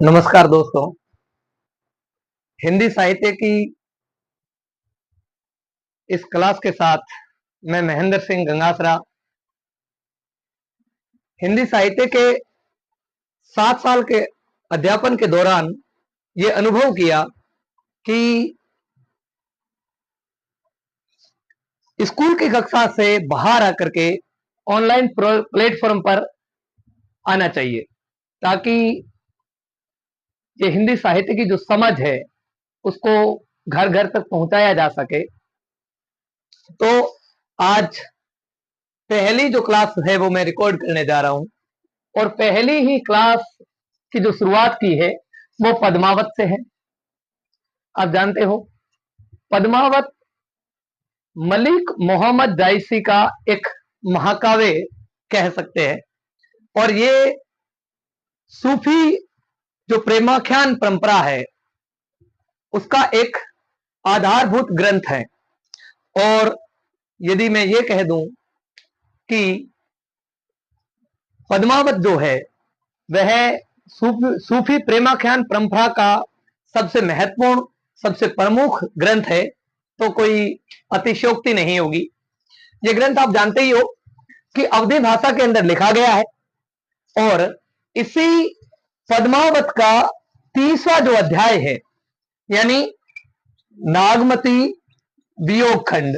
नमस्कार दोस्तों। हिंदी साहित्य की इस क्लास के साथ मैं महेंद्र सिंह गंगासरा हिंदी साहित्य के 7 साल के अध्यापन के दौरान ये अनुभव किया कि स्कूल की कक्षा से बाहर आकर के ऑनलाइन प्लेटफॉर्म पर आना चाहिए ताकि ये हिंदी साहित्य की जो समझ है उसको घर घर तक पहुंचाया जा सके। तो आज पहली जो क्लास है वो मैं रिकॉर्ड करने जा रहा हूं और पहली ही क्लास की जो शुरुआत की है वो पद्मावत से है। आप जानते हो पद्मावत मलिक मोहम्मद जायसी का एक महाकाव्य कह सकते हैं और ये सूफी जो प्रेमाख्यान परंपरा है उसका एक आधारभूत ग्रंथ है। और यदि मैं ये कह दूं कि पद्मावत जो है वह सूफी प्रेमाख्यान परंपरा का सबसे महत्वपूर्ण सबसे प्रमुख ग्रंथ है तो कोई अतिशयोक्ति नहीं होगी। ये ग्रंथ आप जानते ही हो कि अवधी भाषा के अंदर लिखा गया है और इसी पद्मावत का 30वां जो अध्याय है यानी नागमती वियोग खंड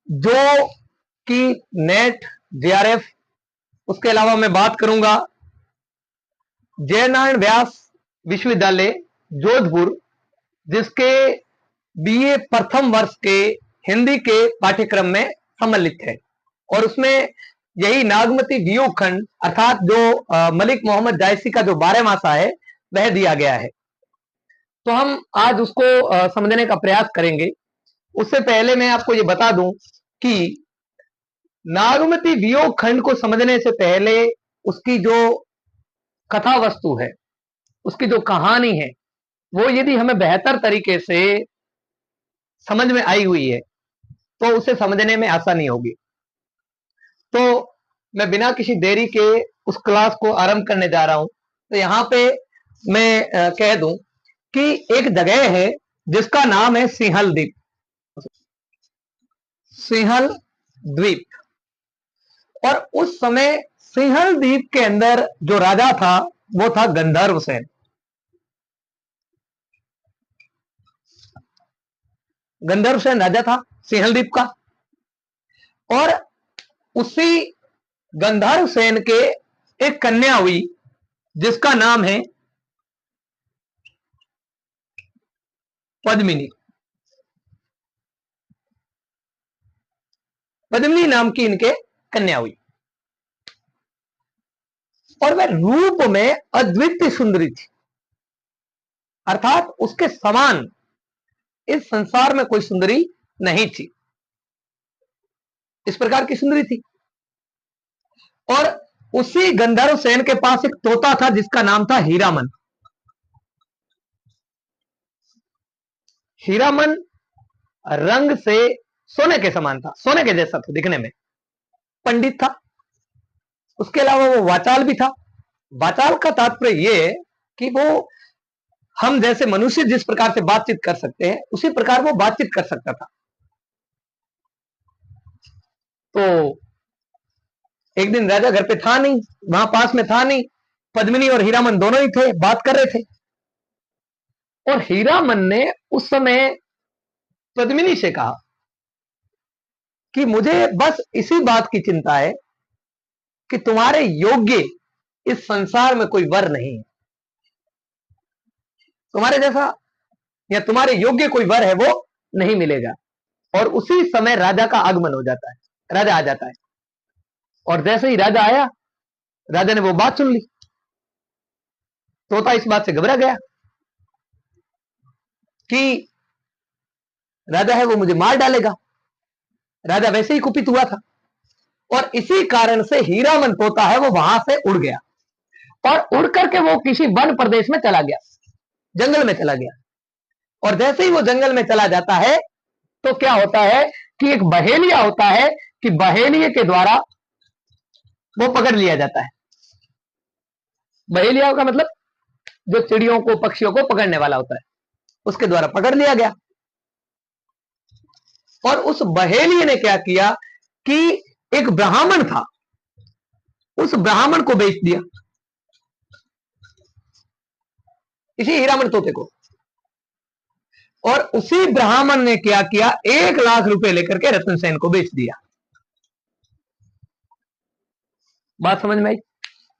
जो कि नेट जेआरएफ उसके अलावा मैं बात करूंगा जयनारायण व्यास विश्वविद्यालय जोधपुर जिसके बीए प्रथम वर्ष के हिंदी के पाठ्यक्रम में सम्मिलित है और उसमें यही नागमती वियोग खंड अर्थात जो मलिक मोहम्मद जायसी का जो 12मासा है वह दिया गया है। तो हम आज उसको समझने का प्रयास करेंगे। उससे पहले मैं आपको ये बता दूं कि नागमती वियोग खंड को समझने से पहले उसकी जो कथा वस्तु है उसकी जो कहानी है वो यदि हमें बेहतर तरीके से समझ में आई हुई है तो उसे समझने में आसानी होगी। तो मैं बिना किसी देरी के उस क्लास को आरंभ करने जा रहा हूं। तो यहां पे मैं कह दूं कि एक जगह है जिसका नाम है सिंहल द्वीप। सिंहल द्वीप और उस समय सिंहल द्वीप के अंदर जो राजा था वो था गंधर्व सेन। गंधर्व सेन राजा था सिंहल द्वीप का और उसी गंधर्व सेन के एक कन्या हुई जिसका नाम है पद्मिनी। पद्मिनी नाम की इनके कन्या हुई और वह रूप में अद्वितीय सुंदरी थी अर्थात उसके समान इस संसार में कोई सुंदरी नहीं थी। इस प्रकार की सुंदरी थी और उसी गंधर्व सेन के पास एक तोता था जिसका नाम था हीरामन। हीरामन रंग से सोने के समान था, सोने के जैसा था दिखने में, पंडित था। उसके अलावा वो वाचाल भी था। वाचाल का तात्पर्य ये कि वो हम जैसे मनुष्य जिस प्रकार से बातचीत कर सकते हैं उसी प्रकार वो बातचीत कर सकता था। तो एक दिन राजा घर पे था नहीं, वहां पास में था नहीं, पद्मिनी और हीरामन दोनों ही थे, बात कर रहे थे और हीरामन ने उस समय पद्मिनी से कहा कि मुझे बस इसी बात की चिंता है कि तुम्हारे योग्य इस संसार में कोई वर नहीं है, तुम्हारे जैसा या तुम्हारे योग्य कोई वर है वो नहीं मिलेगा। और उसी समय राजा का आगमन हो जाता है, राजा आ जाता है और जैसे ही राजा आया राजा ने वो बात सुन ली। तोता इस बात से घबरा गया कि राजा है वो मुझे मार डालेगा। राजा वैसे ही कुपित हुआ था और इसी कारण से हीरामन तोता है वो वहां से उड़ गया और उड़ करके वो किसी वन प्रदेश में चला गया, जंगल में चला गया। और जैसे ही वो जंगल में चला जाता है तो क्या होता है कि एक बहेलिया होता है कि बहेलिए के द्वारा वो पकड़ लिया जाता है बहेलिया का मतलब जो चिड़ियों को पक्षियों को पकड़ने वाला होता है, उसके द्वारा पकड़ लिया गया। और उस बहेलिये ने क्या किया कि एक ब्राह्मण था, उस ब्राह्मण को बेच दिया, इसी हीरामन तोते को। और उसी ब्राह्मण ने क्या किया, 1 लाख रुपए लेकर के रतन सेन को बेच दिया। बात समझ में आई?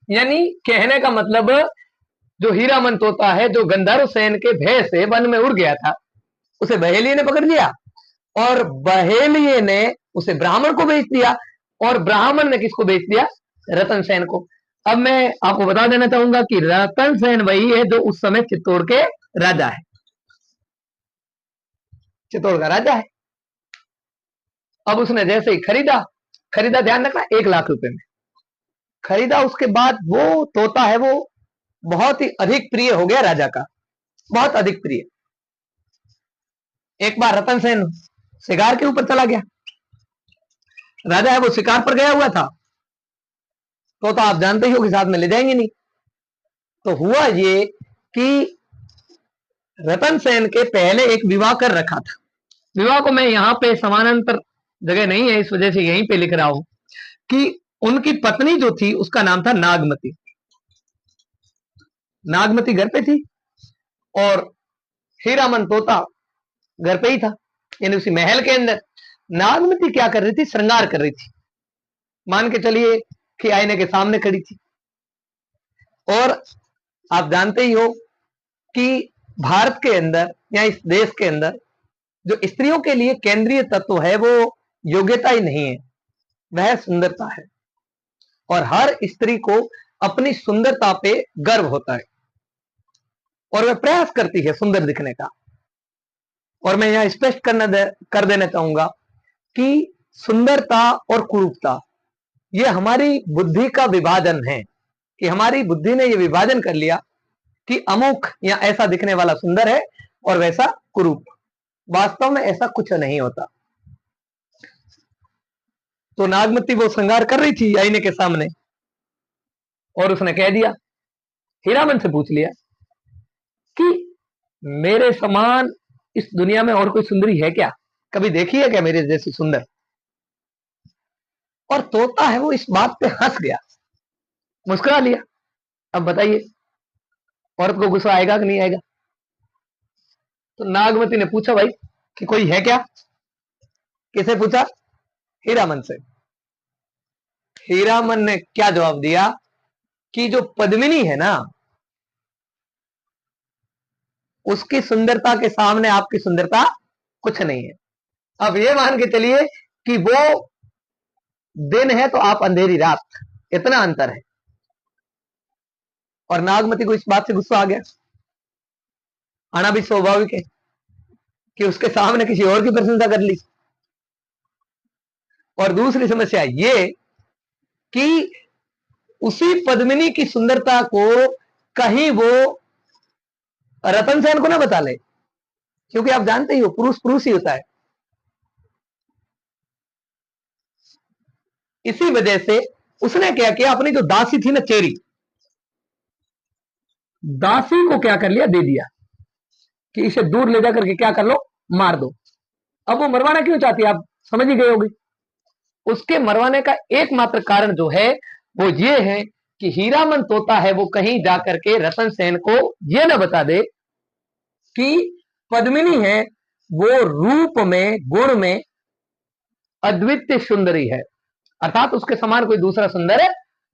यानी कहने का मतलब, जो हीरामन तोता है, जो गंधर्व सेन के भय से वन में उड़ गया था, उसे बहेलिये ने पकड़ लिया, और बहेलिये ने उसे ब्राह्मण को बेच दिया, और ब्राह्मण ने किसको बेच दिया, रतन सेन को। अब मैं आपको बता देना चाहूंगा कि रतन सेन वही है जो उस समय चित्तौड़ के राजा है, चित्तौड़ का राजा है। अब उसने जैसे ही खरीदा, ध्यान रखना 1 लाख रुपए में खरीदा, उसके बाद वो तोता है वो बहुत ही अधिक प्रिय हो गया राजा का, बहुत अधिक प्रिय। एक बार रतन सेन शिकार के ऊपर चला गया, राजा है वो शिकार पर गया हुआ था, तो आप जानते ही हो कि साथ में ले जाएंगे नहीं। तो हुआ ये कि रतन सेन के पहले एक विवाह कर रखा था। विवाह को मैं यहां पे समानांतर जगह नहीं है, इस वजह से यहीं पे लिख रहा हूं कि उनकी पत्नी जो थी उसका नाम था नागमती। नागमती घर पे थी और हीरामन तोता घर पे ही था, यानी उसी महल के अंदर। नागमती क्या कर रही थी, श्रृंगार कर रही थी, मान के चलिए कि आईने के सामने खड़ी थी। और आप जानते ही हो कि भारत के अंदर या इस देश के अंदर जो स्त्रियों के लिए केंद्रीय तत्व है वो योग्यता ही नहीं है, वह सुंदरता है। और हर स्त्री को अपनी सुंदरता पे गर्व होता है और वह प्रयास करती है सुंदर दिखने का। और मैं यहां स्पष्ट कर देना चाहूंगा कि सुंदरता और कुरूपता ये हमारी बुद्धि का विभाजन है, कि हमारी बुद्धि ने यह विभाजन कर लिया कि अमुक या ऐसा दिखने वाला सुंदर है और वैसा कुरूप। वास्तव में ऐसा कुछ नहीं होता। तो नागमती वो श्रृंगार कर रही थी आईने के सामने, और उसने कह दिया, हीरामन से पूछ लिया कि मेरे समान इस दुनिया में और कोई सुंदरी है क्या, कभी देखी है क्या मेरे जैसी सुंदर? और तोता है वो इस बात पे हंस गया, मुस्कुरा लिया। अब बताइए औरत को गुस्सा आएगा कि नहीं आएगा? तो नागमती ने पूछा, भाई कि कोई है क्या? किसे पूछा? हीरामन से। हीरामन ने क्या जवाब दिया कि जो पद्मिनी है ना, उसकी सुंदरता के सामने आपकी सुंदरता कुछ नहीं है। अब ये मान के चलिए कि वो दिन है तो आप अंधेरी रात, इतना अंतर है। और नागमती को इस बात से गुस्सा आ गया। आना भी स्वाभाविक है कि उसके सामने किसी और की प्रशंसा कर ली। और दूसरी समस्या ये कि उसी पद्मिनी की सुंदरता को कहीं वो रतन सेन को ना बता ले, क्योंकि आप जानते ही हो पुरुष पुरुष ही होता है। इसी वजह से उसने क्या किया, अपनी जो दासी थी ना चेरी, दासी को क्या कर लिया, दे दिया कि इसे दूर ले जाकर के क्या कर लो, मार दो। अब वो मरवाना क्यों चाहती है, आप समझ ही गए होगे। उसके मरवाने का एकमात्र कारण जो है वो ये है कि हीरामन तोता है वो कहीं जाकर के रतन सेन को ये ना बता दे कि पद्मिनी है वो रूप में गुण में अद्वितीय सुंदरी है, अर्थात उसके समान कोई दूसरा सुंदर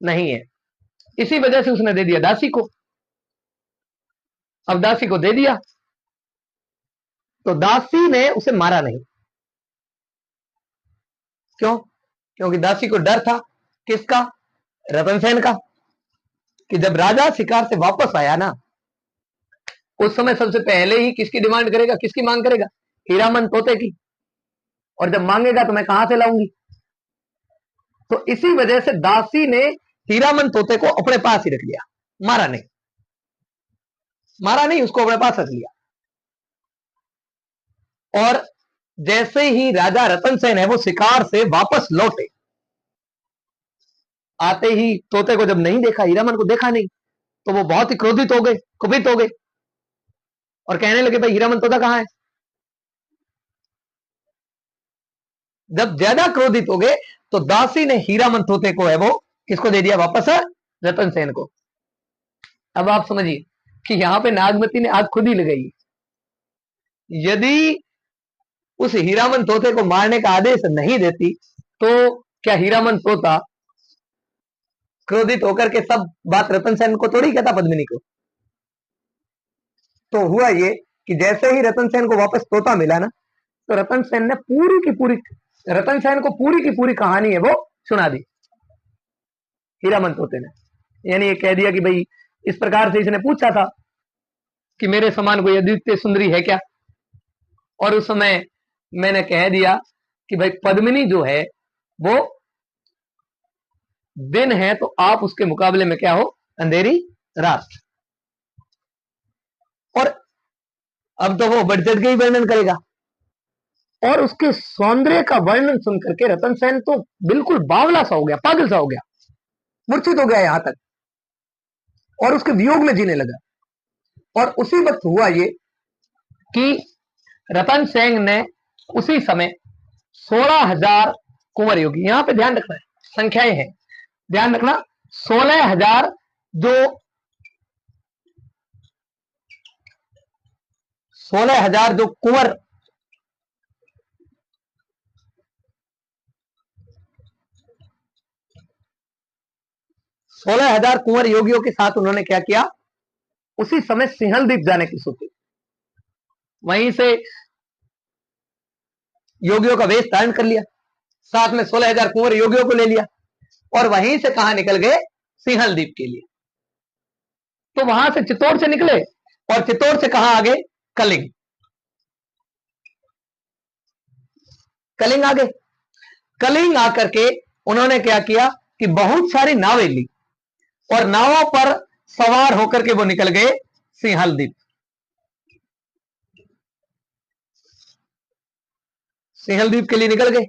नहीं है। इसी वजह से उसने दे दिया दासी को। अब दासी को दे दिया तो दासी ने उसे मारा नहीं। क्यों? क्योंकि दासी को डर था, किसका? रतन सेन का, कि जब राजा शिकार से वापस आया ना, उस समय सबसे पहले ही किसकी डिमांड करेगा, किसकी मांग करेगा? हीरामन तोते की। और जब मांगेगा तो मैं कहां से लाऊंगी? तो इसी वजह से दासी ने हीरामन तोते को अपने पास ही रख लिया, मारा नहीं, मारा नहीं, उसको अपने पास रख लिया। और जैसे ही राजा रतन सेन है वो शिकार से वापस लौटे, आते ही तोते को जब नहीं देखा, हीरामन को देखा नहीं, तो वो बहुत ही क्रोधित हो गए, कुपित हो गए और कहने लगे भाई हीरामन तोता कहां है। जब ज्यादा क्रोधित हो गए तो दासी ने हीरामन तोते को है वो किसको दे दिया वापस, रतन सेन को। अब आप समझिए कि यहां पे नागमती ने आग खुद ही लगाई। यदि उस हीरामन तोते को मारने का आदेश नहीं देती तो क्या हीरामन तोता क्रोधित होकर के सब बात रतन सेन को थोड़ी कहता, पद्मिनी को। तो हुआ ये कि जैसे ही रतन सेन को वापस तोता मिला ना, तो रतन सेन ने पूरी की पूरी, रतन सेन को पूरी की पूरी कहानी है वो सुना दी हीरामन तोते ने। यानी ये कह दिया कि भाई इस प्रकार से इसने पूछा था कि मेरे समान कोई अद्वितीय सुंदरी है क्या, और उस समय मैंने कह दिया कि भाई पद्मिनी जो है वो दिन है तो आप उसके मुकाबले में क्या हो, अंधेरी रात। और अब तो वो बढ़ चढ़ के ही वर्णन करेगा, और उसके सौंदर्य का वर्णन सुनकर के रतन सेन तो बिल्कुल बावला सा हो गया, पागल सा हो गया, मूर्छित हो गया यहां तक, और उसके वियोग में जीने लगा। और उसी वक्त हुआ ये कि रतन सेन ने उसी समय 16,000 कुंवर योगी, यहां पे ध्यान रखना है, संख्याएं हैं, ध्यान रखना, 16,000 जो 16,000 जो कुंवर, 16,000 कुंवर योगियों के साथ उन्होंने क्या किया, उसी समय सिंहल द्वीप जाने की सोची। वहीं से योगियों का वेश धारण कर लिया, साथ में 16,000 कुंवर योगियों को ले लिया, और वहीं से कहां निकल गए, सिंहल द्वीप के लिए। तो वहां से चित्तौड़ से निकले, और चित्तौड़ से कहां आ गए, कलिंग। कलिंग आ गए। कलिंग आकर के उन्होंने क्या किया कि बहुत सारी नावें ली, और नावों पर सवार होकर के वो निकल गए सिंहल द्वीप। सिंहल द्वीप के लिए निकल गए,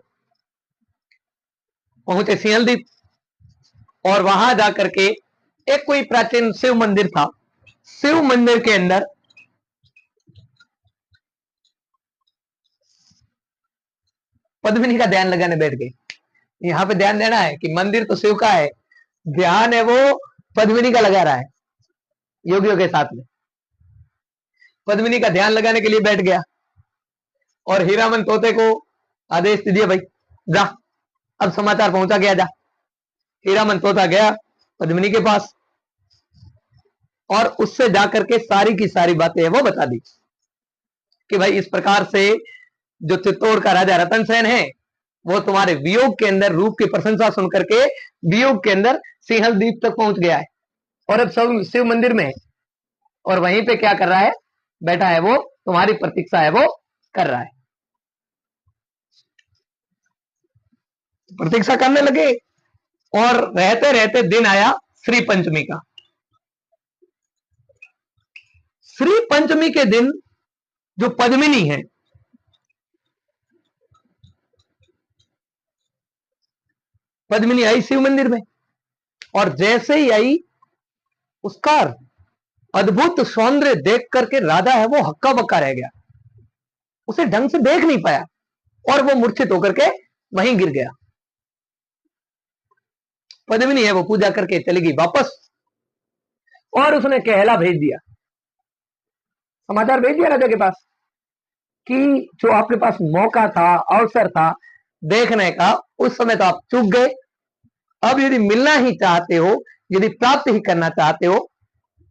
पहुंचे सिंहल द्वीप, और वहां जाकर के एक कोई प्राचीन शिव मंदिर था, शिव मंदिर के अंदर पद्मिनी का ध्यान लगाने बैठ गए। यहां पे ध्यान देना है कि मंदिर तो शिव का है, ध्यान है वो पद्मिनी का लगा रहा है योगियों के साथ में। पद्मिनी का ध्यान लगाने के लिए बैठ गया, और हीरामन तोते को आदेश दे दिया, भाई जा, अब समाचार पहुंचा गया, जा। हीरामन तोता गया पद्मिनी के पास, और उससे जाकर के सारी की सारी बातें है वो बता दी कि भाई इस प्रकार से जो चित्तौड़ का राजा रतन सेन है वो तुम्हारे वियोग के अंदर रूप की प्रशंसा सुनकर के वियोग के अंदर सिंहल द्वीप तक पहुंच गया है, और अब सब शिव मंदिर में है, और वहीं पे क्या कर रहा है, बैठा है वो, तुम्हारी प्रतीक्षा है वो कर रहा है। प्रतीक्षा करने लगे, और रहते रहते दिन आया श्री पंचमी का। श्री पंचमी के दिन जो पद्मिनी है, पद्मिनी आई शिव मंदिर में, और जैसे ही आई उसका अद्भुत सौंदर्य देख करके राजा है वो हक्का बक्का रह गया, उसे ढंग से देख नहीं पाया, और वो मूर्छित होकर के वहीं गिर गया। पद्मिनी है वो पूजा करके चली गई वापस, और उसने कहला भेज दिया, समाचार भेज दिया राजा के पास कि जो आपके पास मौका था, अवसर था देखने का, उस समय तो आप चूक गए। अब यदि मिलना ही चाहते हो, यदि प्राप्त ही करना चाहते हो,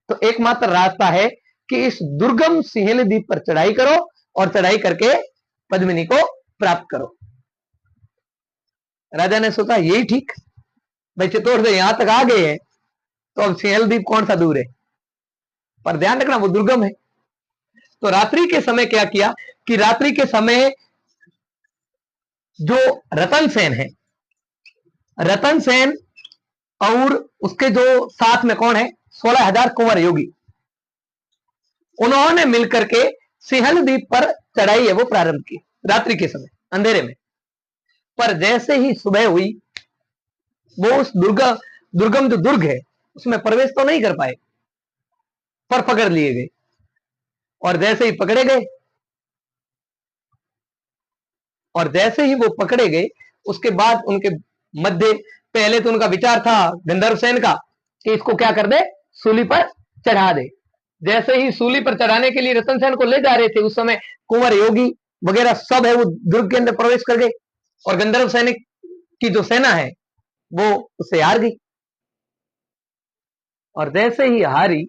तो एकमात्र रास्ता है कि इस दुर्गम सिंहल द्वीप पर चढ़ाई करो, और चढ़ाई करके पद्मिनी को प्राप्त करो। राजा ने सोचा यही ठीक, भाई चित्तौड़ से यहां तक आ गए हैं तो अब सिंहल द्वीप कौन सा दूर है, पर ध्यान रखना वो दुर्गम है। तो रात्रि के समय क्या किया कि रात्रि के समय जो रतन सेन है, रतन सेन और उसके जो साथ में कौन है, 16,000 कुंवर योगी, उन्होंने मिलकर के सिंहल द्वीप पर चढ़ाई है वो प्रारंभ की रात्रि के समय अंधेरे में। पर जैसे ही सुबह हुई वो उस दुर्गम जो दुर्ग है उसमें प्रवेश तो नहीं कर पाए, पर पकड़ लिए गए। और जैसे ही पकड़े गए, और जैसे ही वो पकड़े गए, उसके बाद उनके मध्य, पहले तो उनका विचार था गंधर्व सेन का कि इसको क्या कर दे, सूली पर चढ़ा दे। जैसे ही सूली पर चढ़ाने के लिए रतन सेन को ले जा रहे थे, उस समय कुंवर योगी वगैरह सब है वो दुर्ग के अंदर प्रवेश कर गए, और गंधर्व सैनिक की जो सेना है वो उससे हार गई। और जैसे ही हारी,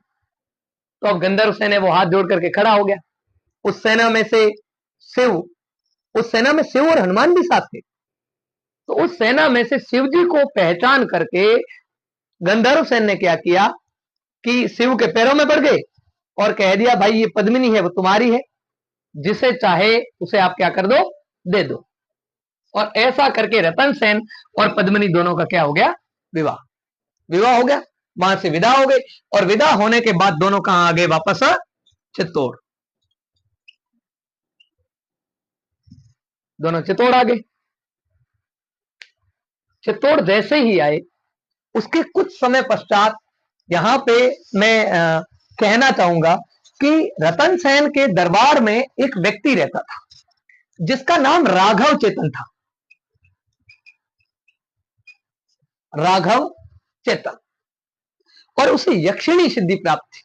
तो अब गंधर्व सेना वो हाथ जोड़ करके खड़ा हो गया। उस सेना में से शिव, उस सेना में शिव और हनुमान भी साथ थे। तो उस सेना में से शिव जी को पहचान करके गंधर्व सेन ने क्या किया कि शिव के पैरों में पड़ गए और कह दिया, भाई ये पद्मिनी है वो तुम्हारी है, जिसे चाहे उसे आप क्या कर दो, दे दो। और ऐसा करके रतन सेन और पद्मिनी दोनों का क्या हो गया, विवाह। विवाह हो गया, वहां से विदा हो गए। और विदा होने के बाद दोनों कहां आ गए, वापस चित्तौड़। दोनों चित्तौड़ आ गए। चित्तौड़ जैसे ही आए, उसके कुछ समय पश्चात यहां पे मैं कहना चाहूंगा कि रतन सेन के दरबार में एक व्यक्ति रहता था जिसका नाम राघव चेतन था। राघव चेतन। और उसे यक्षिणी सिद्धि प्राप्त थी।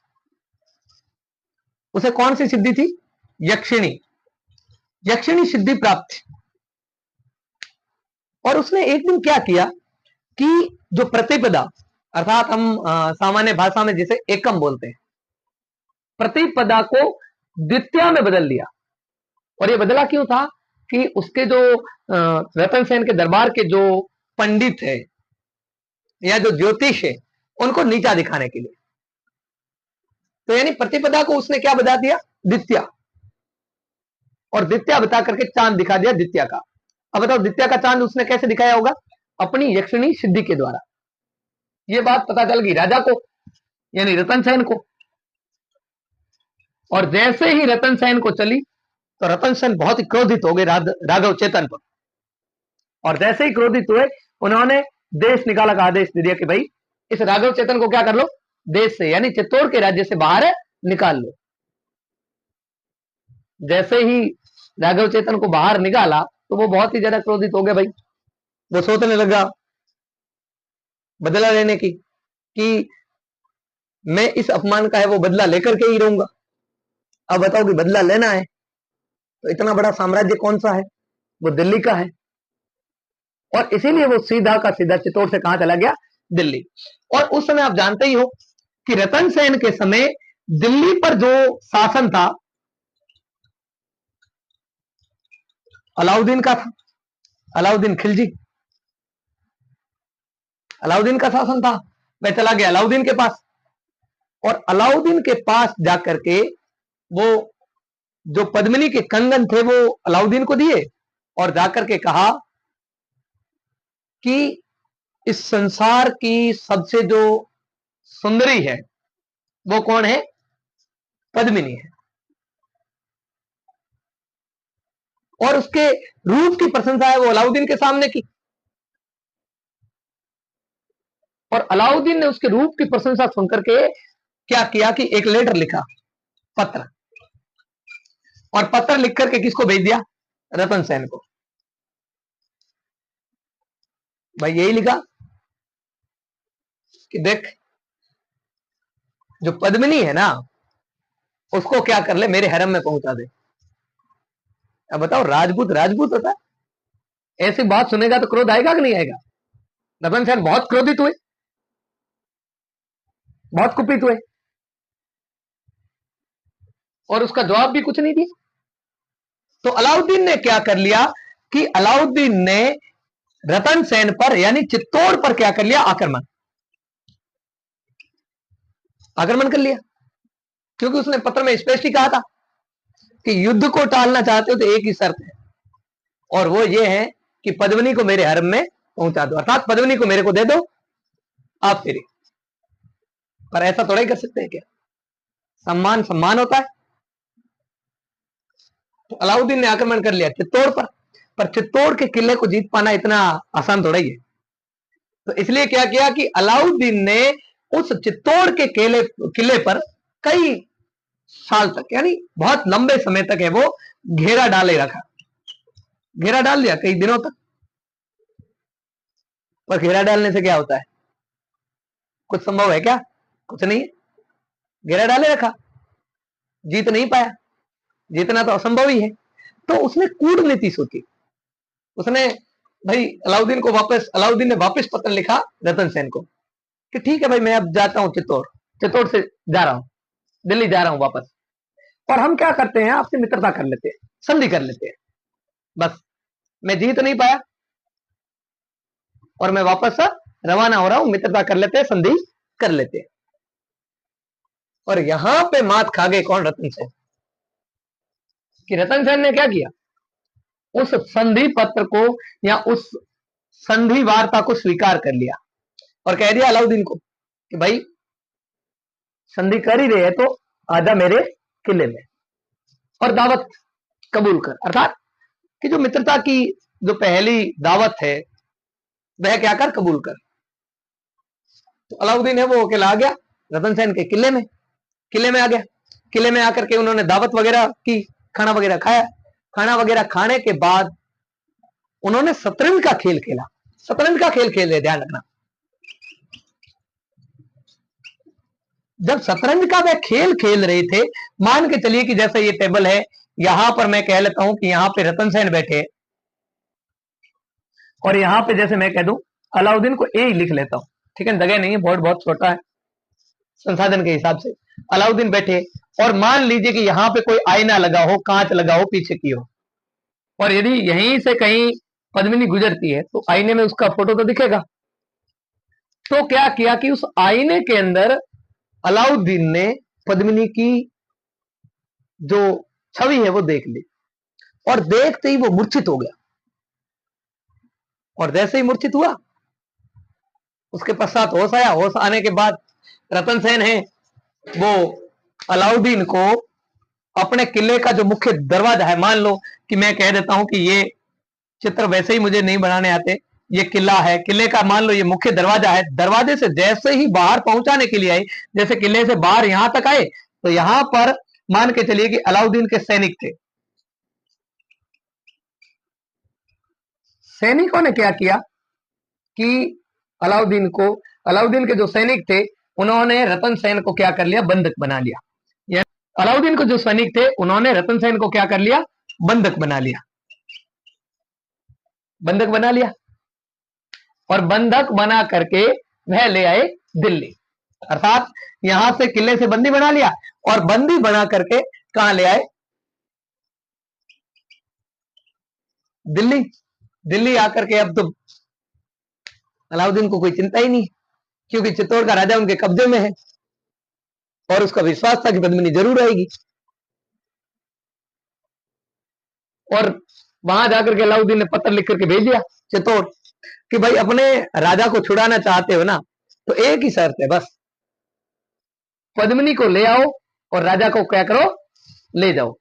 उसे कौन सी सिद्धि थी, यक्षिणी, यक्षिणी सिद्धि प्राप्त थी। और उसने एक दिन क्या किया कि जो प्रतिपदा, अर्थात हम सामान्य भाषा में जिसे एकम बोलते हैं, प्रतिपदा को द्वितीया में बदल दिया। और ये बदला क्यों था कि उसके जो रतन सेन के दरबार के जो पंडित है या जो ज्योतिष है, उनको नीचा दिखाने के लिए। तो यानी प्रतिपदा को उसने क्या बता दिया, द्वितीया, और द्वितीया बता करके चांद दिखा दिया द्वितीया का। अब बताओ द्वितीया का चांद उसने कैसे दिखाया होगा, अपनी यक्षिणी सिद्धि के द्वारा। यह बात पता चल गई राजा को, यानी रतन सेन को। और जैसे ही रतन सेन को चली, तो रतन सेन बहुत ही क्रोधित हो गए राघव चेतन पर। और जैसे ही क्रोधित हुए, उन्होंने देश निकाला का आदेश दे दिया कि भाई इस राघव चेतन को क्या कर लो, देश से यानी चित्तौड़ के राज्य से बाहर निकाल लो। जैसे ही राघव चेतन को बाहर निकाला, तो वो बहुत ही ज्यादा क्रोधित हो गए। भाई वो सोचने लगा बदला लेने की, कि मैं इस अपमान का है वो बदला लेकर के ही रहूंगा। अब बताओ कि बदला लेना है तो इतना बड़ा साम्राज्य कौन सा है, वो दिल्ली का है। और इसीलिए वो सीधा का सीधा चित्तौड़ से कहां चला गया, दिल्ली। और उस समय आप जानते ही हो कि रतन सेन के समय दिल्ली पर जो शासन था अलाउद्दीन का था, अलाउद्दीन खिलजी, अलाउद्दीन का शासन था। मैं चला गया अलाउद्दीन के पास, और अलाउद्दीन के पास जाकर के वो जो पद्मिनी के कंगन थे वो अलाउद्दीन को दिए, और जाकर के कहा कि इस संसार की सबसे जो सुंदरी है वो कौन है, पद्मिनी है। और उसके रूप की प्रशंसा है वो अलाउद्दीन के सामने की। और अलाउद्दीन ने उसके रूप की प्रशंसा सुनकर के क्या किया कि एक लेटर लिखा, पत्र, और पत्र लिख करके किसको भेज दिया, रतन सेन को। भाई यही लिखा कि देख जो पद्मिनी है ना, उसको क्या कर ले, मेरे हरम में पहुंचा दे। अब बताओ राजपूत राजपूत होता है, ऐसी बात सुनेगा तो क्रोध आएगा कि नहीं आएगा। रतन सेन बहुत क्रोधित हुए, बहुत कुपित हुए, और उसका जवाब भी कुछ नहीं दिया। तो अलाउद्दीन ने क्या कर लिया कि अलाउद्दीन ने रतन सेन पर यानी चित्तौड़ पर क्या कर लिया, आक्रमण, आक्रमण कर लिया। क्योंकि उसने पत्र में स्पष्ट ही कहा था कि युद्ध को टालना चाहते हो तो एक ही शर्त है, और वो ये है कि पद्मिनी को मेरे हरम में पहुंचा दो, अर्थात पद्मिनी को मेरे को दे दो आप फिर। पर ऐसा थोड़ा ही कर सकते हैं क्या, सम्मान सम्मान होता है। तो अलाउद्दीन ने आक्रमण कर लिया चित्तौड़ पर चित्तौड़ के किले को जीत पाना इतना आसान थोड़ा ही है। तो इसलिए क्या किया कि अलाउद्दीन ने उस चित्तौड़ के किले पर कई साल तक, यानी बहुत लंबे समय तक है वो घेरा डाले रखा, घेरा डाल दिया कई दिनों तक। और घेरा डालने से क्या होता है? कुछ संभव है क्या? कुछ नहीं है। घेरा डाले रखा, जीत नहीं पाया, जीतना तो असंभव ही है। तो उसने कूटनीति सोची, उसने भाई अलाउद्दीन ने वापस पत्र लिखा रतन सेन को कि ठीक है भाई, मैं अब जाता हूं चित्तौड़ से जा रहा हूं, दिल्ली जा रहा हूं वापस, और हम क्या करते हैं, आपसे मित्रता कर लेते हैं, संधि कर लेते हैं। बस मैं जीत नहीं पाया और मैं वापस रवाना हो रहा हूं, मित्रता कर लेते हैं, संधि कर लेते हैं। और यहां पे मात खा गए कौन? रतन सेन। कि रतन सेन ने क्या किया, उस संधि पत्र को या उस संधि वार्ता को स्वीकार कर लिया और कह दिया अलाउद्दीन को कि भाई संधि कर ही रहे हैं तो आजा मेरे किले में और दावत कबूल कर। अर्थात कि जो मित्रता की जो पहली दावत है वह क्या कर, कबूल कर। तो अलाउद्दीन है वो अकेला आ गया रतन सेन के किले में आ गया। किले में आकर के उन्होंने दावत वगैरह की, खाना वगैरह खाया। खाना वगैरह खाने के बाद उन्होंने शतरंज का खेल खेला। शतरंज का खेल खेल रहे, ध्यान रखना। जब शतरंज का वह खेल खेल रहे थे, मान के चलिए कि जैसे ये टेबल है, यहां पर मैं कह लेता हूं कि यहां पे रतन सेन बैठे और यहां पे जैसे मैं कह दूं अलाउद्दीन को ए लिख लेता हूं, ठीक है, जगह नहीं है, बोर्ड बहुत छोटा है संसाधन के हिसाब से। अलाउद्दीन बैठे और मान लीजिए कि यहां पे कोई आईना लगा हो, कांच लगा हो पीछे की हो, और यदि यहीं से कहीं पद्मिनी गुजरती है तो आईने में उसका फोटो तो दिखेगा। तो क्या किया कि उस आईने के अंदर अलाउद्दीन ने पद्मिनी की जो छवि है वो देख ली और देखते ही वो मूर्छित हो गया। और जैसे ही मूर्छित हुआ उसके पश्चात होश आया। होश आने के बाद रतन सेन है वो अलाउद्दीन को अपने किले का जो मुख्य दरवाजा है, मान लो कि मैं कह देता हूं कि ये चित्र वैसे ही मुझे नहीं बनाने आते, ये किला है, किले का मान लो ये मुख्य दरवाजा है, दरवाजे से जैसे ही बाहर पहुंचाने के लिए आए, जैसे किले से बाहर यहां तक आए तो यहां पर मान के चलिए कि अलाउद्दीन के सैनिक थे। सैनिकों ने क्या किया कि अलाउद्दीन के जो सैनिक थे उन्होंने रतन सेन को क्या कर लिया, बंधक बना लिया। अलाउद्दीन को जो सैनिक थे उन्होंने रतन सेन को क्या कर लिया, बंधक बना लिया। बंधक बना लिया और बंधक बना करके वह ले आए दिल्ली। अर्थात यहां से किले से बंदी बना लिया और बंदी बना करके कहां ले आए, दिल्ली। दिल्ली आकर के अब तो अलाउद्दीन को कोई चिंता ही नहीं, क्योंकि चित्तौड़ का राजा उनके कब्जे में है और उसका विश्वास था कि पद्मिनी जरूर आएगी। और वहां जाकर के अलाउद्दीन ने पत्र लिख करके भेज दिया चित्तौड़ कि भाई अपने राजा को छुड़ाना चाहते हो ना, तो एक ही शर्त है बस, पद्मिनी को ले आओ और राजा को क्या करो, ले जाओ।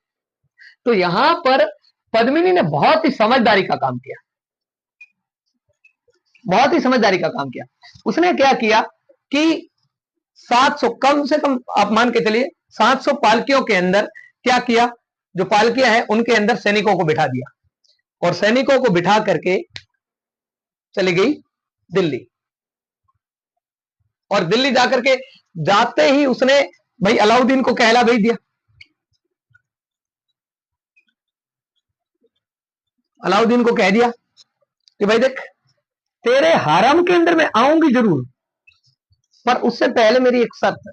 तो यहां पर पद्मिनी ने बहुत ही समझदारी का काम किया, बहुत ही समझदारी का काम किया। उसने क्या किया कि 700 कम से कम आप मान के चलिए 700 पालकियों के अंदर क्या किया, जो पालकियां हैं उनके अंदर सैनिकों को बिठा दिया और सैनिकों को बिठा करके चली गई दिल्ली। और दिल्ली जाकर के जाते ही उसने भाई अलाउद्दीन को कहला भेज दिया। अलाउद्दीन को कह दिया कि भाई देख, तेरे हरम के अंदर मैं आऊंगी जरूर, पर उससे पहले मेरी एक शर्त है।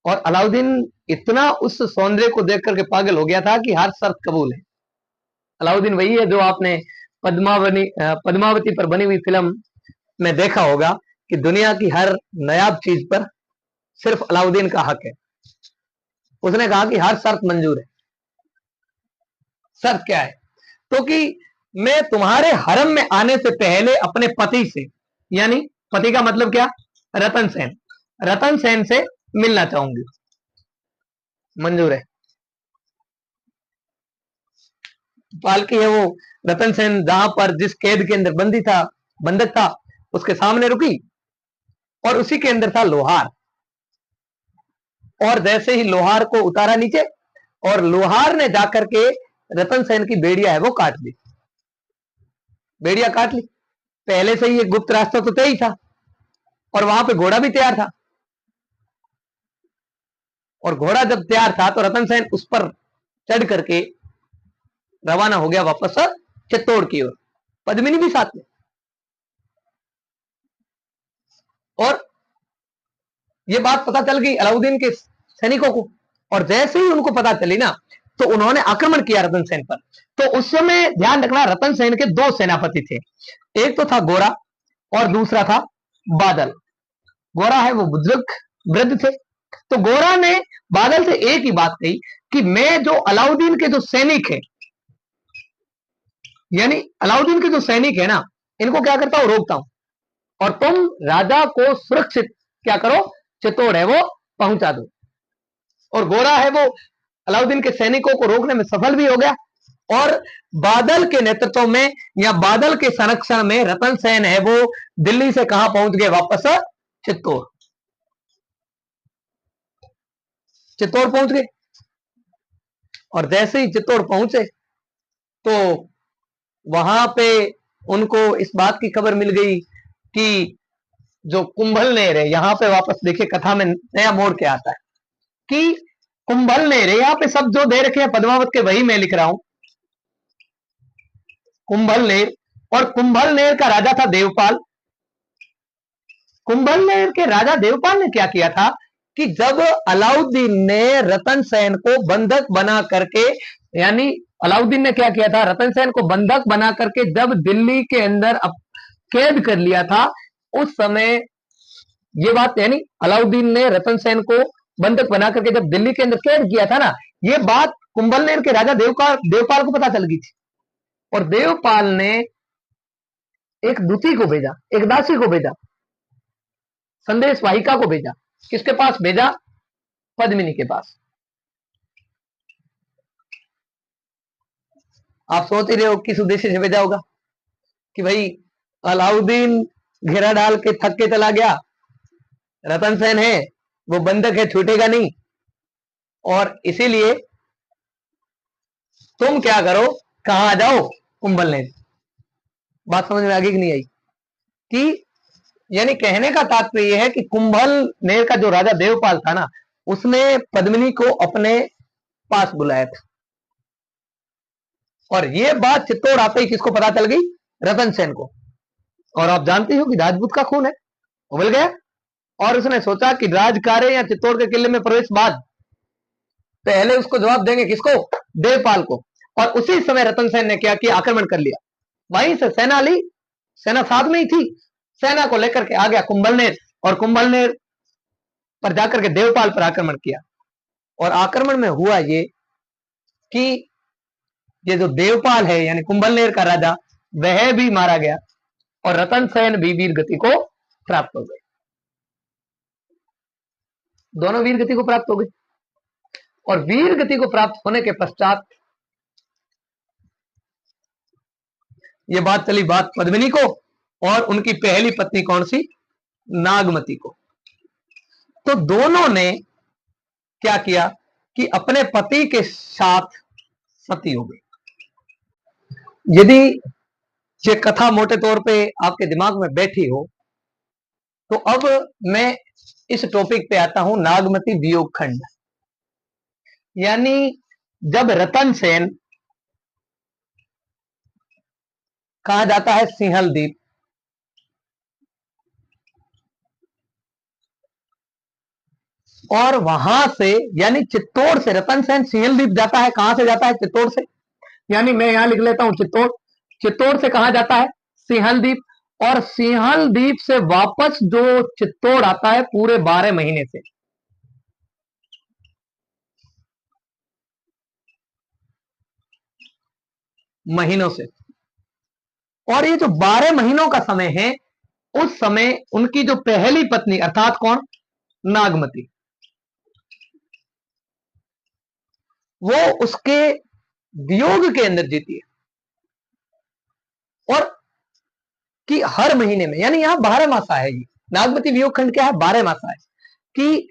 और अलाउद्दीन इतना उस सौंदर्य को देख करके पागल हो गया था कि हर शर्त कबूल है। अलाउद्दीन वही है जो आपने पद्मावती पर बनी हुई फिल्म में देखा होगा कि दुनिया की हर नायाब चीज पर सिर्फ अलाउद्दीन का हक है। उसने कहा कि हर शर्त मंजूर है। शर्त क्या है, तो कि मैं तुम्हारे हरम में आने से पहले अपने पति से, यानी पति का मतलब क्या, रतन सेन से मिलना चाहूंगी। मंजूर है। पालकी है वो रतन सेन जहां पर जिस कैद के अंदर बंधक था, उसके सामने रुकी और उसी के अंदर था लोहार। और जैसे ही लोहार को उतारा नीचे, और लोहार ने जाकर के रतन सेन की बेड़िया है वो काट दी, बेड़िया काट ली। पहले से ही एक गुप्त रास्ता तो तय ही था, और वहां पे घोड़ा भी तैयार था, और घोड़ा जब तैयार था तो रतन सेन उस पर चढ़ करके रवाना हो गया वापस चित्तौड़ की ओर, पद्मिनी भी साथ में। और ये बात पता चल गई अलाउद्दीन के सैनिकों को, और जैसे ही उनको पता चली ना, तो उन्होंने आक्रमण किया रतन सेन पर। तो उस समय ध्यान रखना, रतन सेन के दो सेनापति थे, एक तो था गोरा और दूसरा था बादल। गोरा है वो बुजुर्ग वृद्ध थे। तो गोरा ने बादल से एक ही बात कही कि मैं जो अलाउद्दीन के जो सैनिक हैं, यानी अलाउद्दीन के जो सैनिक है ना, इनको क्या करता हूं, रोकता हूं, और तुम राजा को सुरक्षित क्या करो, चित्तौड़ है वो पहुंचा दो। और गोरा है वो अलाउद्दीन के सैनिकों को रोकने में सफल भी हो गया, और बादल के नेतृत्व में या बादल के संरक्षण में रतन सेन है वो दिल्ली से कहां पहुंच गए, वापस चित्तौड़, चित्तौड़ पहुंच गए। और जैसे ही चित्तौड़ पहुंचे तो वहां पे उनको इस बात की खबर मिल गई कि जो कुंभल नेर है, यहां पे वापस देखिए कथा में नया मोड़ क्या आता है कि कुंभल नेर है, यहां पे सब जो दे रखे हैं पद्मावत के वही मैं लिख रहा हूं, कुंभल नेर। और कुंभल नेर का राजा था देवपाल। कुंभल नेर के राजा देवपाल ने क्या किया था कि जब अलाउद्दीन ने रतन सेन को बंधक बना करके, यानी अलाउद्दीन ने क्या किया था, रतन सेन को बंधक बना करके जब दिल्ली के अंदर कैद कर लिया था, उस समय ये बात, यानी अलाउद्दीन ने रतन सेन को बंधक बना करके जब दिल्ली के अंदर कैद किया था ना, ये बात कुंभलनेर के राजा देवपाल को पता चल गई थी। और देवपाल ने एक दूती को भेजा, एक दासी को भेजा, संदेश वाहिका को भेजा। किसके पास भेजा, पद्मिनी के पास। आप सोच ही रहे हो किस उद्देश्य से भेजा होगा कि भाई अलाउद्दीन घेरा डाल के थक के चला गया, रतन सेन है वो बंधक है, छूटेगा नहीं, और इसीलिए तुम क्या करो, कहां आ जाओ, कुंभल ने। बात समझ में आ गई कि नहीं आई? कि यानी कहने का तात्पर्य यह है कि कुंभल नेर का जो राजा देवपाल था ना, उसने पद्मिनी को अपने पास बुलाया था। और यह बात चित्तौड़ आते ही किसको पता चल गई, रतन सेन को। और आप जानते हो कि राजपूत का खून है, उबल गया, और उसने सोचा कि राजकारे या चित्तौड़ के किले में प्रवेश बाद पहले उसको जवाब देंगे, किसको, देवपाल को। और उसी समय रतन सेन ने क्या किया, आक्रमण कर लिया। वहीं से सेना ली, सेना साथ में ही थी, सेना को लेकर के आ गया कुंभलनेर, और कुंभलनेर पर जाकर के देवपाल पर आक्रमण किया। और आक्रमण में हुआ ये कि ये जो देवपाल है यानी कुंभलनेर का राजा, वह भी मारा गया, और रतन सेन भी वीर गति को प्राप्त हो गए। दोनों वीर गति को प्राप्त हो गए। और वीर गति को प्राप्त होने के पश्चात ये बात चली, बात पद्मिनी को, और उनकी पहली पत्नी कौन सी, नागमती को। तो दोनों ने क्या किया कि अपने पति के साथ सती हो गई। यदि ये कथा मोटे तौर पे आपके दिमाग में बैठी हो, तो अब मैं इस टॉपिक पे आता हूं, नागमती वियोग खंड। यानी जब रतन सेन कहा जाता है सिंहल द्वीप, और वहां से यानी चित्तौड़ से रतन सेन सिंहल द्वीप जाता है। कहां से जाता है, चित्तौड़ से। यानी मैं यहां लिख लेता हूं चित्तौड़। चित्तौड़ से कहां जाता है, सिंहल द्वीप। और सिंहल द्वीप से वापस जो चित्तौड़ आता है पूरे 12 महीने से, महीनों से। और ये जो 12 महीनों का समय है, उस समय उनकी जो पहली पत्नी अर्थात कौन, नागमती, वो उसके वियोग के अंदर जीती है। और कि हर महीने में, यानी यहां 12 मासा है, ये नागमती वियोग खंड क्या है, 12 मासा है कि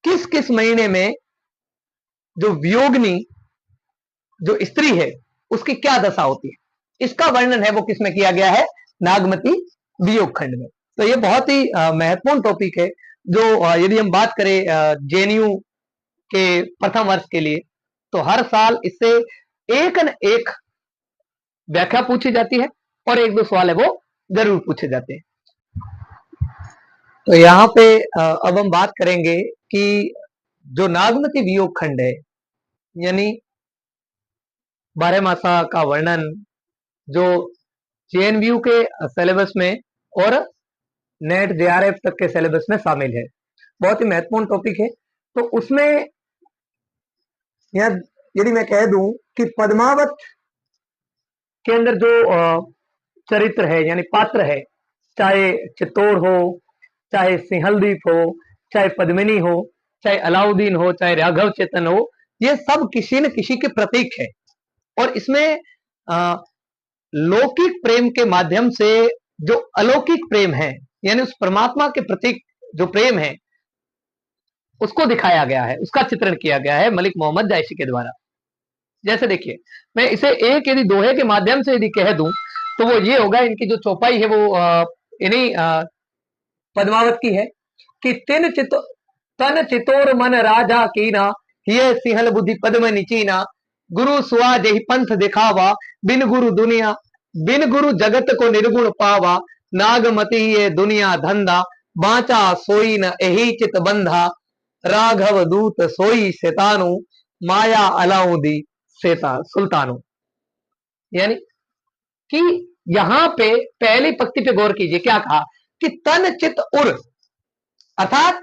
किस किस महीने में जो वियोगनी जो स्त्री है उसकी क्या दशा होती है, इसका वर्णन है वो किसमें किया गया है, नागमती वियोग खंड में। तो ये बहुत ही महत्वपूर्ण टॉपिक है, जो यदि हम बात करें जेएनयू के प्रथम वर्ष के लिए, तो हर साल इससे एक न एक व्याख्या पूछी जाती है और एक दो सवाल है वो जरूर पूछे जाते हैं। तो यहाँ पे अब हम बात करेंगे कि जो नागमती वियोग खंड है, यानी 12 मासा का वर्णन, जो जेएनयू के सिलेबस में और नेट जेआरएफ तक के सिलेबस में शामिल है, बहुत ही महत्वपूर्ण टॉपिक है। तो उसमें यदि मैं कह दूं कि पद्मावत के अंदर जो चरित्र है यानी पात्र है, चाहे चित्तौड़ हो, चाहे सिंहलदीप हो, चाहे पद्मिनी हो, चाहे अलाउद्दीन हो, चाहे राघव चेतन हो, ये सब किसी न किसी के प्रतीक है। और इसमें लौकिक प्रेम के माध्यम से जो अलौकिक प्रेम है, यानी उस परमात्मा के प्रतीक जो प्रेम है उसको दिखाया गया है, उसका चित्रण किया गया है मलिक मोहम्मद जायसी के द्वारा। जैसे देखिए, मैं इसे एक यदि दोहे के माध्यम से यदि कह दूं तो वो ये होगा, इनकी जो चौपाई है वो इन्हीं पद्मावत की है कि तन चितोर मन राजा कीना, ये सिंहल बुद्धि पद्म निचीना, गुरु सुआ जही पंथ दिखावा, बिन गुरु जगत को निर्गुण पावा, नागमती ये दुनिया धंधा, बाचा सोई न एही चित बंधा, राघव दूत सोई शैतानु, माया अलाउदी सुल्तानु। यानी कि यहां पे पहली पंक्ति पे गौर कीजिए, क्या कहा कि तन चित उर, अर्थात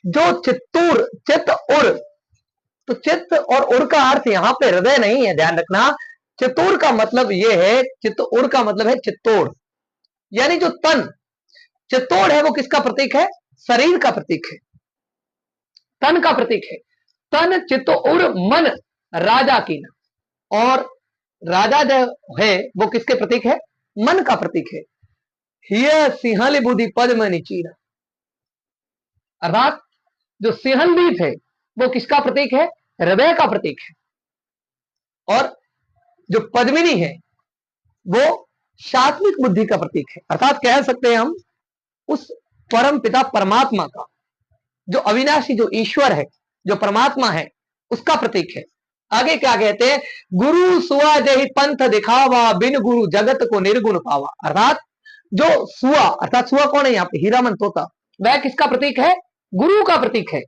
जो चित्तूर चित्त उर, तो चित्त और उर का अर्थ यहां पे हृदय नहीं है, ध्यान रखना। चित्तौड़ का मतलब यह है, चित्तौड़ का मतलब है चित्तौड़, यानी जो तन चित्तौड़ है वो किसका प्रतीक है, शरीर का प्रतीक है, तन का प्रतीक है। तन चित्तौड़ मन राजा की न, और राजा जो है वो किसके प्रतीक है, मन का प्रतीक है। हिय सिंहल बुद्धि पद्म निचीना, अर्थात जो सिंहलदीप है वो किसका प्रतीक है, हृदय का प्रतीक है। और जो पद्मिनी है वो सात्विक बुद्धि का प्रतीक है, अर्थात कह सकते हैं हम उस परम पिता परमात्मा का, जो अविनाशी, जो ईश्वर है, जो परमात्मा है, उसका प्रतीक है। आगे क्या कहते हैं, गुरु सुआ जही पंथ दिखावा, बिन गुरु जगत को निर्गुण पावा, अर्थात जो सुआ, अर्थात सुआ कौन है यहाँ पे, हीरामन तोता, वह किसका प्रतीक है, गुरु का प्रतीक है।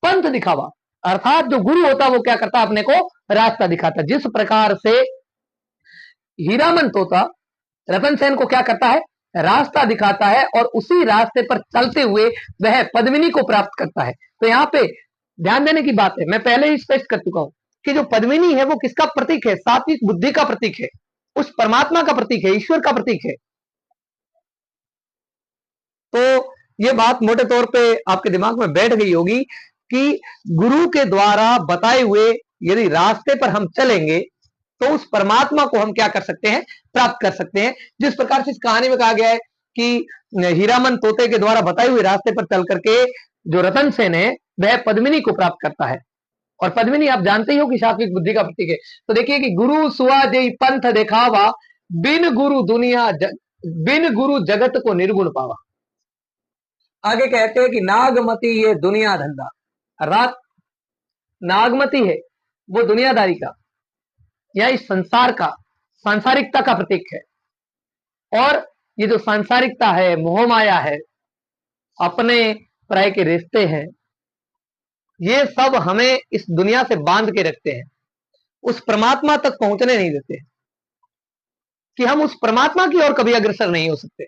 पंथ दिखावा, अर्थात जो गुरु होता है वो क्या करता है, अपने को रास्ता दिखाता। जिस प्रकार से हीरामन तोता रतन सेन को क्या करता है, रास्ता दिखाता है, और उसी रास्ते पर चलते हुए वह पद्मिनी को प्राप्त करता है। तो यहाँ पे ध्यान देने की बात है, मैं पहले ही स्पष्ट कर चुका हूं कि जो पद्मिनी है वो किसका प्रतीक है, सात्विक बुद्धि का प्रतीक है, उस परमात्मा का प्रतीक है, ईश्वर का प्रतीक है। तो ये बात मोटे तौर पे आपके दिमाग में बैठ गई होगी कि गुरु के द्वारा बताए हुए यदि रास्ते पर हम चलेंगे तो उस परमात्मा को हम क्या कर सकते हैं, प्राप्त कर सकते हैं। जिस प्रकार से इस कहानी में कहा गया है कि हीरामन तोते के द्वारा बताए हुए रास्ते पर चल करके जो रतन सेन है वह पद्मिनी को प्राप्त करता है, और पद्मिनी आप जानते ही हो कि सात्विक बुद्धि का प्रतीक है। तो देखिए कि गुरु सुआ जय पंथ दिखावा, बिन गुरु जगत को निर्गुण पावा। आगे कहते हैं कि नागमती ये दुनिया धंधा, अर्थात नागमती है वो दुनियादारी का या इस संसार का, सांसारिकता का प्रतीक है। और ये जो सांसारिकता है, मोह माया है, अपने पराये के रिश्ते हैं, ये सब हमें इस दुनिया से बांध के रखते हैं, उस परमात्मा तक पहुंचने नहीं देते, कि हम उस परमात्मा की ओर कभी अग्रसर नहीं हो सकते।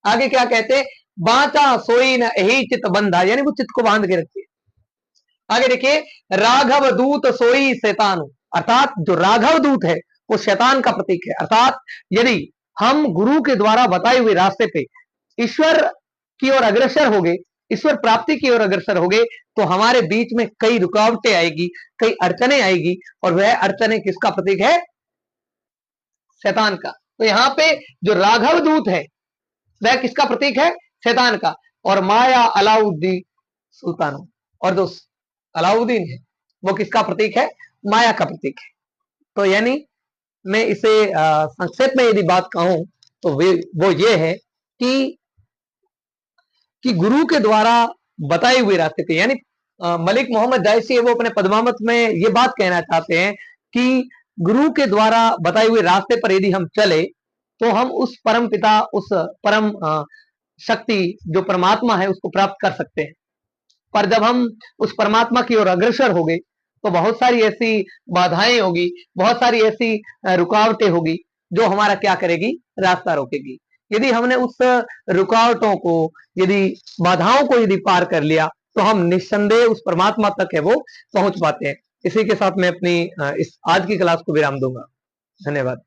आगे क्या कहते हैं, बाचा सोई न यही चित बंधा, यानी वो चित्त को बांध के रखती है। आगे देखिए, राघव दूत सोई शैतानु, अर्थात जो राघव दूत है वो शैतान का प्रतीक है। अर्थात यदि हम गुरु के द्वारा बताए हुए रास्ते पे ईश्वर की ओर अग्रसर हो गए, ईश्वर प्राप्ति की ओर अग्रसर हो गए, तो हमारे बीच में कई रुकावटें आएगी, कई अड़चने आएगी, और वह अड़चने किसका प्रतीक है, शैतान का। तो यहाँ पे जो राघव दूत है वह किसका प्रतीक है, शैतान का। और माया अलाउद्दीन सुल्तान, और जो अलाउद्दीन है वो किसका प्रतीक है? माया का प्रतीक है। तो यानी मैं इसे संक्षेप में यदि बात कहूं तो वो ये है कि गुरु के द्वारा बताए हुए रास्ते पे, यानी मलिक मोहम्मद जायसी है वो अपने पद्मावत में ये बात कहना चाहते हैं कि गुरु के द्वारा बताए हुए रास्ते पर यदि हम चले तो हम उस परम पिता, उस परम शक्ति जो परमात्मा है उसको प्राप्त कर सकते हैं। पर जब हम उस परमात्मा की ओर अग्रसर हो गए तो बहुत सारी ऐसी बाधाएं होगी, बहुत सारी ऐसी रुकावटें होगी जो हमारा क्या करेगी? रास्ता रोकेगी। यदि हमने उस रुकावटों को, यदि बाधाओं को यदि पार कर लिया तो हम निस्संदेह उस परमात्मा तक है वो पहुंच पाते हैं। इसी के साथ मैं अपनी इस आज की क्लास को विराम दूंगा। धन्यवाद।